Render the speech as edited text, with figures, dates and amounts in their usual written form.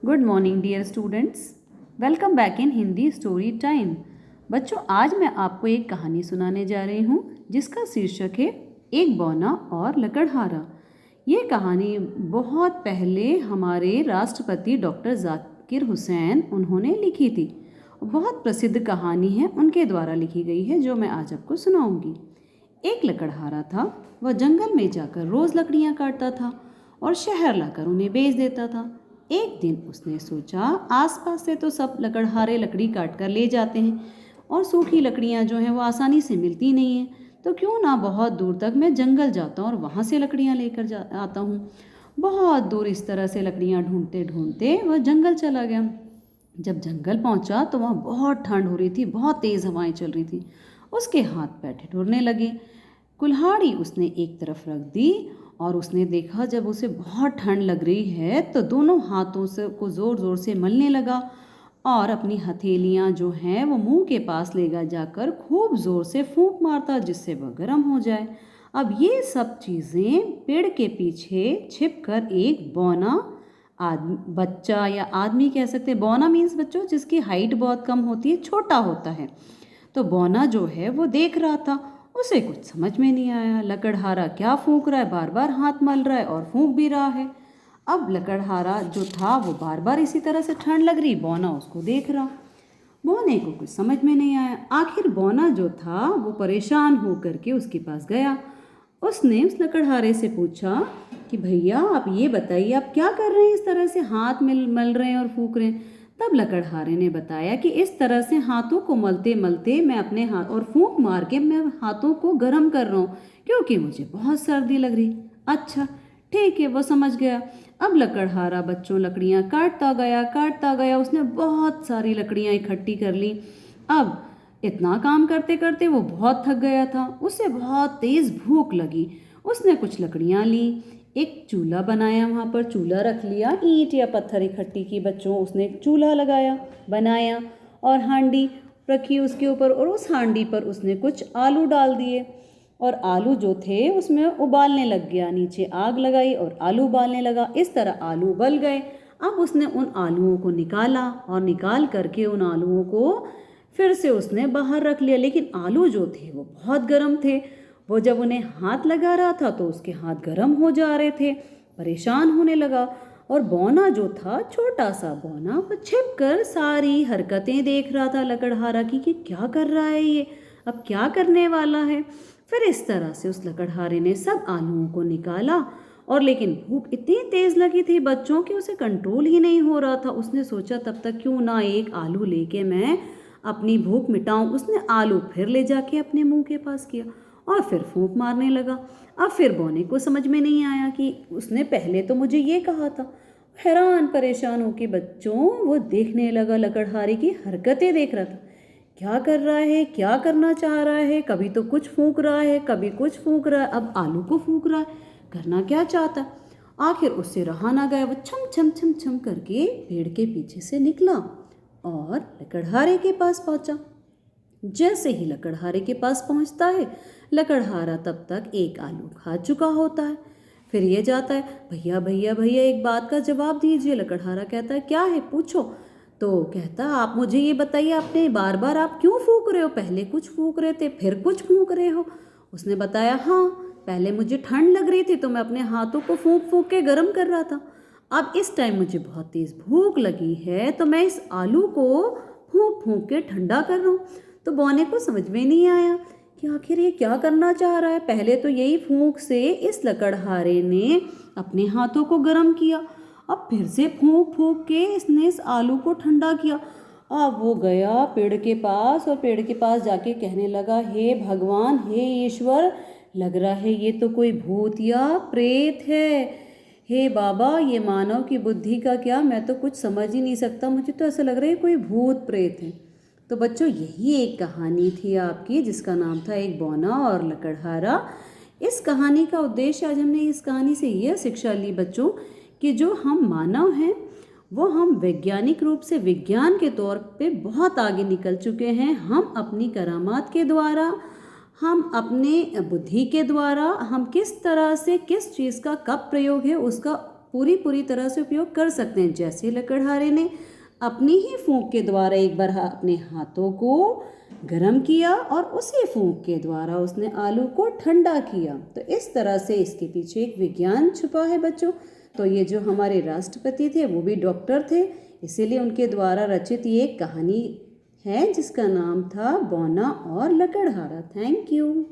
Good morning dear students. Welcome back in Hindi story time. बच्चों, आज मैं आपको एक कहानी सुनाने जा रही हूँ जिसका शीर्षक है एक बौना और लकड़हारा। ये कहानी बहुत पहले हमारे राष्ट्रपति डॉक्टर जाकिर हुसैन उन्होंने लिखी थी। बहुत प्रसिद्ध कहानी है, उनके द्वारा लिखी गई है, जो मैं आज आपको सुनाऊंगी। एक लकड़हारा था। वह जंगल में जाकर रोज़ लकड़ियाँ काटता था और शहर लाकर उन्हें बेच देता था। एक दिन उसने सोचा, आसपास से तो सब लकड़हारे लकड़ी काट कर ले जाते हैं और सूखी लकड़ियाँ जो हैं वो आसानी से मिलती नहीं हैं, तो क्यों ना बहुत दूर तक मैं जंगल जाता हूँ और वहाँ से लकड़ियाँ लेकर आता हूँ। बहुत दूर इस तरह से लकड़ियाँ ढूंढते ढूंढते वह जंगल चला गया। जब जंगल पहुँचा तो वहाँ बहुत ठंड हो रही थी, बहुत तेज़ हवाएं चल रही थी। उसके हाथ पैर ठिठुरने लगे। कुल्हाड़ी उसने एक तरफ रख दी और उसने देखा, जब उसे बहुत ठंड लग रही है तो दोनों हाथों से को ज़ोर ज़ोर से मलने लगा और अपनी हथेलियाँ जो हैं वो मुंह के पास ले जाकर खूब ज़ोर से फूंक मारता, जिससे वह गर्म हो जाए। अब ये सब चीज़ें पेड़ के पीछे छिपकर एक बौना बच्चा या आदमी कह सकते हैं, बौना मीन्स बच्चों जिसकी हाइट बहुत कम होती है, छोटा होता है, तो बौना जो है वो देख रहा था। उसे कुछ समझ में नहीं आया, लकड़हारा क्या फूंक रहा है, बार बार हाथ मल रहा है और फूंक भी रहा है। अब लकड़हारा जो था वो बार बार इसी तरह से ठंड लग रही, बौना उसको देख रहा। बौने को कुछ समझ में नहीं आया। आखिर बौना जो था वो परेशान होकर के उसके पास गया। उसने उस लकड़हारे से पूछा कि भैया आप ये बताइए, आप क्या कर रहे हैं, इस तरह से हाथ मल रहे हैं और फूंक रहे हैं। तब लकड़हारे ने बताया कि इस तरह से हाथों को मलते मलते मैं अपने हाथ और फूंक मार के मैं हाथों को गर्म कर रहा हूँ, क्योंकि मुझे बहुत सर्दी लग रही। अच्छा ठीक है, वो समझ गया। अब लकड़हारा बच्चों लकड़ियाँ काटता गया। उसने बहुत सारी लकड़ियाँ इकट्ठी कर ली। अब इतना काम करते करते वो बहुत थक गया था। उसे बहुत तेज़ भूख लगी। उसने कुछ लकड़ियाँ ली, एक चूल्हा बनाया, वहाँ पर चूल्हा रख लिया, ईंट या पत्थर इकट्ठी की बच्चों, उसने एक चूल्हा बनाया और हांडी रखी उसके ऊपर, और उस हांडी पर उसने कुछ आलू डाल दिए और आलू जो थे उसमें उबालने लग गया। नीचे आग लगाई और आलू उबालने लगा। इस तरह आलू उबल गए। अब उसने उन आलूओं को निकाला और निकाल करके उन आलूओं को फिर से उसने बाहर रख लिया, लेकिन आलू जो थे वो बहुत गर्म थे। वो जब उन्हें हाथ लगा रहा था तो उसके हाथ गर्म हो जा रहे थे, परेशान होने लगा। और बौना जो था, छोटा सा बौना, वो छिप कर सारी हरकतें देख रहा था लकड़हारा की कि क्या कर रहा है ये, अब क्या करने वाला है। फिर इस तरह से उस लकड़हारे ने सब आलूओं को निकाला, और लेकिन भूख इतनी तेज़ लगी थी बच्चों की उसे कंट्रोल ही नहीं हो रहा था। उसने सोचा तब तक क्यों ना एक आलू लेके मैं अपनी भूख मिटाऊं। उसने आलू फिर ले जाके अपने मुंह के पास किया और फिर फूंक मारने लगा। अब फिर बौने को समझ में नहीं आया कि उसने पहले तो मुझे ये कहा था। हैरान परेशान होके बच्चों वो देखने लगा, लकड़हारे की हरकतें देख रहा था, क्या कर रहा है, क्या करना चाह रहा है। कभी तो कुछ फूंक रहा है, कभी कुछ फूंक रहा है, अब आलू को फूंक रहा है, करना क्या चाहता है। आखिर उससे रहा ना गया, वो छम छम छम छम करके पेड़ के पीछे से निकला और लकड़हारे के पास पहुंचा। जैसे ही लकड़हारे के पास पहुंचता है, लकड़हारा तब तक एक आलू खा चुका होता है। फिर ये जाता है, भैया भैया भैया एक बात का जवाब दीजिए। लकड़हारा कहता है, क्या है, पूछो। तो कहता, आप मुझे ये बताइए, आपने बार बार आप क्यों फूंक रहे हो, पहले कुछ फूंक रहे थे फिर कुछ फूंक रहे हो। उसने बताया, हाँ पहले मुझे ठंड लग रही थी तो मैं अपने हाथों को फूंक फूंक के गर्म कर रहा था। अब इस टाइम मुझे बहुत तेज़ भूख लगी है तो मैं इस आलू को फूंक फूंक के ठंडा कर रहा हूँ। तो बौने को समझ में नहीं आया कि आखिर ये क्या करना चाह रहा है। पहले तो यही फूंक से इस लकड़हारे ने अपने हाथों को गर्म किया, अब फिर से फूंक फूंक के इसने इस आलू को ठंडा किया। अब वो गया पेड़ के पास और पेड़ के पास जाके कहने लगा, हे भगवान, हे ईश्वर, लग रहा है ये तो कोई भूत या प्रेत है। हे बाबा, ये मानव की बुद्धि का क्या, मैं तो कुछ समझ ही नहीं सकता, मुझे तो ऐसा लग रहा है कोई भूत प्रेत है। तो बच्चों, यही एक कहानी थी आपकी जिसका नाम था एक बौना और लकड़हारा। इस कहानी का उद्देश्य, आज हमने इस कहानी से यह शिक्षा ली बच्चों कि जो हम मानव हैं वो हम वैज्ञानिक रूप से विज्ञान के तौर पे बहुत आगे निकल चुके हैं। हम अपनी करामात के द्वारा, हम अपने बुद्धि के द्वारा, हम किस तरह से किस चीज़ का कब प्रयोग है उसका पूरी तरह से उपयोग कर सकते हैं। जैसे लकड़हारे ने अपनी ही फूंक के द्वारा एक बार अपने हाथों को गरम किया और उसी फूंक के द्वारा उसने आलू को ठंडा किया। तो इस तरह से इसके पीछे एक विज्ञान छुपा है बच्चों। तो ये जो हमारे राष्ट्रपति थे वो भी डॉक्टर थे, इसीलिए उनके द्वारा रचित ये कहानी है जिसका नाम था बौना और लकड़हारा। Thank you.